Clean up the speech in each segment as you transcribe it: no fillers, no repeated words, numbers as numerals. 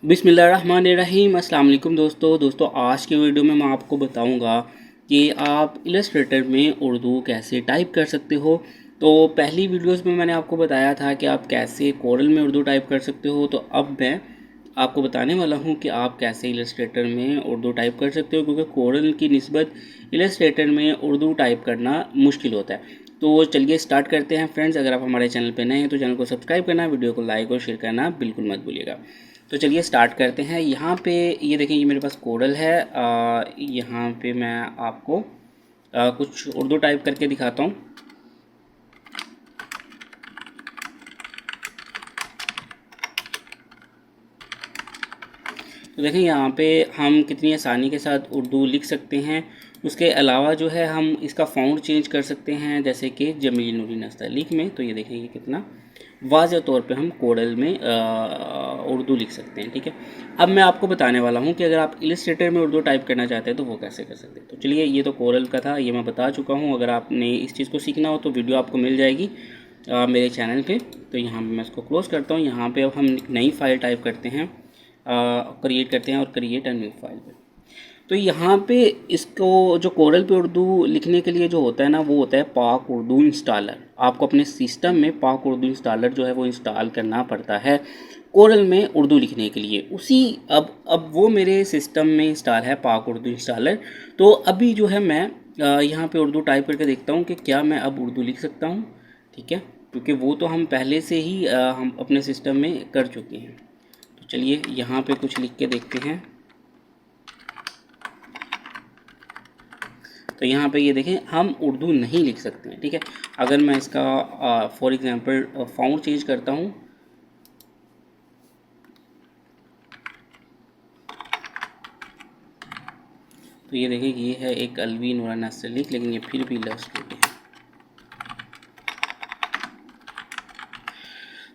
बिस्मिल्लाहिर्रहमानिर्रहीम। अस्सलाम वालेकुम दोस्तों आज की वीडियो में मैं आपको बताऊंगा कि आप इलस्ट्रेटर में उर्दू कैसे टाइप कर सकते हो। तो पहली वीडियोस में मैंने आपको बताया था कि आप कैसे कोरल में उर्दू टाइप कर सकते हो। तो अब मैं आपको बताने वाला हूं कि आप कैसे इलस्ट्रेटर में उर्दू टाइप कर सकते हो, क्योंकि कोरल की निस्बत इलस्ट्रेटर में उर्दू टाइप करना मुश्किल होता है। तो चलिए स्टार्ट करते हैं फ्रेंड्स। अगर आप हमारे चैनल पर नए हैं तो चैनल को सब्सक्राइब करना, वीडियो को लाइक और शेयर करना बिल्कुल मत भूलिएगा। तो चलिए स्टार्ट करते हैं। यहाँ पे ये देखें, ये मेरे पास कोरल है। यहाँ पे मैं आपको कुछ उर्दू टाइप करके दिखाता हूँ। तो देखें यहाँ पे हम कितनी आसानी के साथ उर्दू लिख सकते हैं। उसके अलावा जो है हम इसका फ़ॉन्ट चेंज कर सकते हैं, जैसे कि जमील नूरी नस्तलीक में। तो ये देखें, ये कितना वाज़ेह तौर पे हम कोरल में उर्दू लिख सकते हैं। ठीक है, अब मैं आपको बताने वाला हूँ कि अगर आप इलस्ट्रेटर में उर्दू टाइप करना चाहते हैं तो वो कैसे कर सकते हैं। तो चलिए, ये तो कोरल का था, ये मैं बता चुका हूँ। अगर आपने इस चीज़ को सीखना हो तो वीडियो आपको मिल जाएगी मेरे चैनल पे। तो यहाँ पे मैं इसको क्लोज़ करता हूँ। यहाँ पे अब हम नई फ़ाइल टाइप करते हैं, क्रिएट करते हैं और क्रिएट अ न्यू फाइल पे। तो यहाँ पे इसको जो कोरल पे उर्दू लिखने के लिए जो होता है ना, वो होता है पाक उर्दू इंस्टॉलर। आपको अपने सिस्टम में पाक उर्दू इंस्टॉलर जो है वो इंस्टॉल करना पड़ता है कोरल में उर्दू लिखने के लिए। उसी अब वो मेरे सिस्टम में इंस्टॉल है पाक उर्दू इंस्टॉलर। तो अभी जो है मैं यहाँ पे उर्दू टाइप करके देखता हूँ कि क्या मैं अब उर्दू लिख सकता हूँ। ठीक है, क्योंकि वो तो हम पहले से ही हम अपने सिस्टम में कर चुके हैं। तो चलिए यहाँ पे कुछ लिख के देखते हैं। तो यहाँ पे ये देखें, हम उर्दू नहीं लिख सकते हैं। ठीक है, अगर मैं इसका फॉर एग्जांपल फ़ॉन्ट चेंज करता हूँ, तो ये देखें, ये है एक अलवी नूरा नस्तलीक, लेकिन ये फिर भी लफ्ज़ है।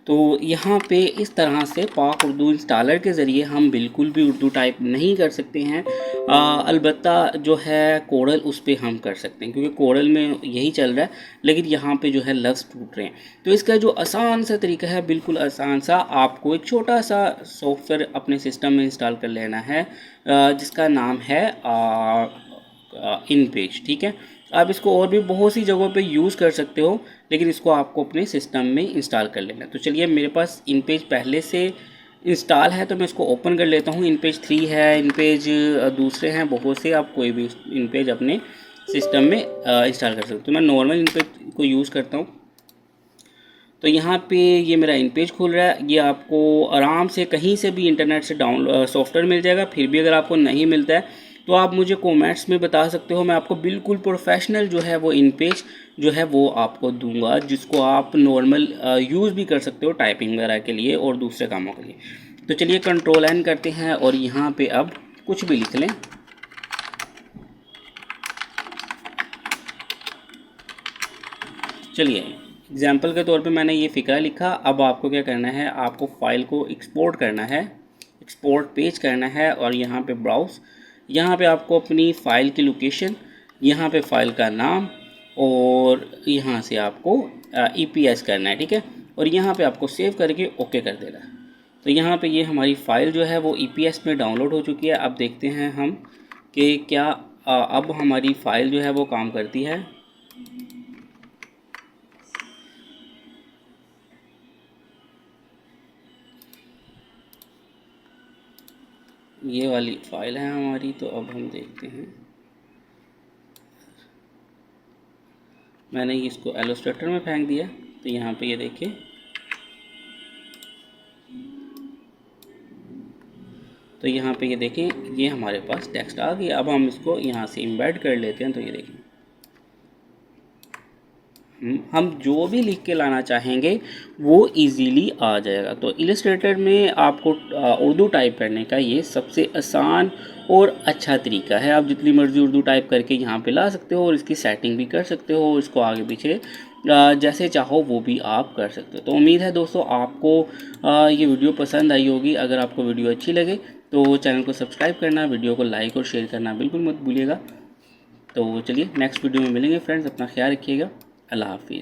तो यहाँ पे इस तरह से पाक उर्दू इंस्टॉलर के ज़रिए हम बिल्कुल भी उर्दू टाइप नहीं कर सकते हैं। अलबत्ता जो है कोरल, उस पर हम कर सकते हैं, क्योंकि कोरल में यही चल रहा है। लेकिन यहाँ पे जो है लफ्ज़ टूट रहे हैं। तो इसका जो आसान सा तरीका है, बिल्कुल आसान सा, आपको एक छोटा सा सॉफ्टवेयर अपने सिस्टम में इंस्टॉल कर लेना है, जिसका नाम है इन पेज। ठीक है, आप इसको और भी बहुत सी जगहों पे यूज़ कर सकते हो, लेकिन इसको आपको अपने सिस्टम में इंस्टॉल कर लेना है। तो चलिए, मेरे पास इन पेज पहले से इंस्टॉल है, तो मैं इसको ओपन कर लेता हूँ। इन पेज 3 है, इन पेज दूसरे हैं बहुत से, आप कोई भी इन पेज अपने सिस्टम में इंस्टॉल कर सकते हो। तो मैं नॉर्मल इन पेज को यूज़ करता हूँ। तो यहाँ पे ये मेरा इन पेज खुल रहा है। ये आपको आराम से कहीं से भी इंटरनेट से डाउनलोड सॉफ्टवेयर मिल जाएगा। फिर भी अगर आपको नहीं मिलता है तो आप मुझे कमेंट्स में बता सकते हो। मैं आपको बिल्कुल प्रोफेशनल जो है वो इन पेज जो है वो आपको दूंगा, जिसको आप नॉर्मल यूज़ भी कर सकते हो टाइपिंग वगैरह के लिए और दूसरे कामों के लिए। तो चलिए कंट्रोल एन करते हैं और यहाँ पे अब कुछ भी लिख लें। चलिए, एग्जाम्पल के तौर पे मैंने ये फ़िक्रा लिखा। अब आपको क्या करना है, आपको फ़ाइल को एक्सपोर्ट करना है, एक्सपोर्ट पेज करना है, और यहाँ पे ब्राउज़, यहाँ पे आपको अपनी फ़ाइल की लोकेशन, यहाँ पे फ़ाइल का नाम, और यहाँ से आपको EPS करना है। ठीक है, और यहाँ पे आपको सेव करके ओके कर देना है। तो यहाँ पे ये हमारी फ़ाइल जो है वो EPS में डाउनलोड हो चुकी है। अब देखते हैं हम कि क्या अब हमारी फ़ाइल जो है वो काम करती है। ये वाली फ़ाइल है हमारी। तो अब हम देखते हैं, मैंने इसको इलस्ट्रेटर में फेंक दिया। तो यहाँ पे ये देखिए, तो यहाँ पे ये देखें, ये हमारे पास टेक्स्ट आ गया। अब हम इसको यहाँ से एम्बेड कर लेते हैं। तो ये देखें, हम जो भी लिख के लाना चाहेंगे वो इजीली आ जाएगा। तो इलस्ट्रेटर में आपको उर्दू टाइप करने का ये सबसे आसान और अच्छा तरीका है। आप जितनी मर्ज़ी उर्दू टाइप करके यहाँ पे ला सकते हो, और इसकी सेटिंग भी कर सकते हो, इसको आगे पीछे जैसे चाहो वो भी आप कर सकते हो। तो उम्मीद है दोस्तों आपको ये वीडियो पसंद आई होगी। अगर आपको वीडियो अच्छी लगे तो चैनल को सब्सक्राइब करना, वीडियो को लाइक और शेयर करना बिल्कुल मत भूलिएगा। तो चलिए नेक्स्ट वीडियो में मिलेंगे फ्रेंड्स। अपना ख्याल रखिएगा। अल्लाह हाफिज़।